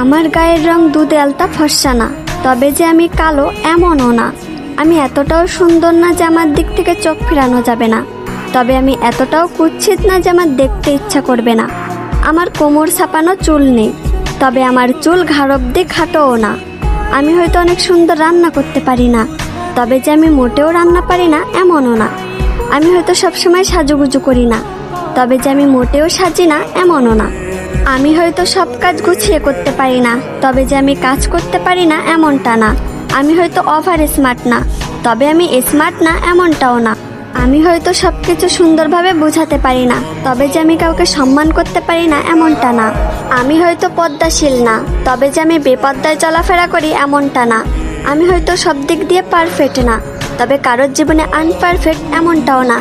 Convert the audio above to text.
আমার গায়ের রং দুধে আলতা ফর্সা না, তবে যে আমি কালো এমনও না। আমি এতটাও সুন্দর না যে আমার দিক থেকে চোখ ফিরানো যাবে না, তবে আমি এতটাও কুৎসিত না যে আমার দেখতে ইচ্ছা করবে না। আমার কোমর ছাপানো চুল নেই, তবে আমার চুল ঘাড় অব্দি খাটোও না। আমি হয়তো অনেক সুন্দর রান্না করতে পারি না, তবে যে আমি মোটেও রান্না পারি না এমনও না। আমি হয়তো সবসময় সাজুগুজু করি না, তবে যে আমি মোটেও সাজি না এমনও না। আমি হয়তো সব কাজ গুছিয়ে করতে পারি না, তবে যে আমি কাজ করতে পারি না এমনটা না। আমি হয়তো ওভার স্মার্ট না, তবে আমি স্মার্ট না এমনটাও না। আমি হয়তো সব কিছু সুন্দরভাবে বোঝাতে পারি না, তবে যে আমি কাউকে সম্মান করতে পারি না এমনটা না। আমি হয়তো পদ্মাশীল না, তবে যে আমি বেপদ্দায় চলাফেরা করি এমনটা না। আমি হয়তো সব দিক দিয়ে পারফেক্ট না, তবে কারোর জীবনে আনপারফেক্ট এমনটাও না।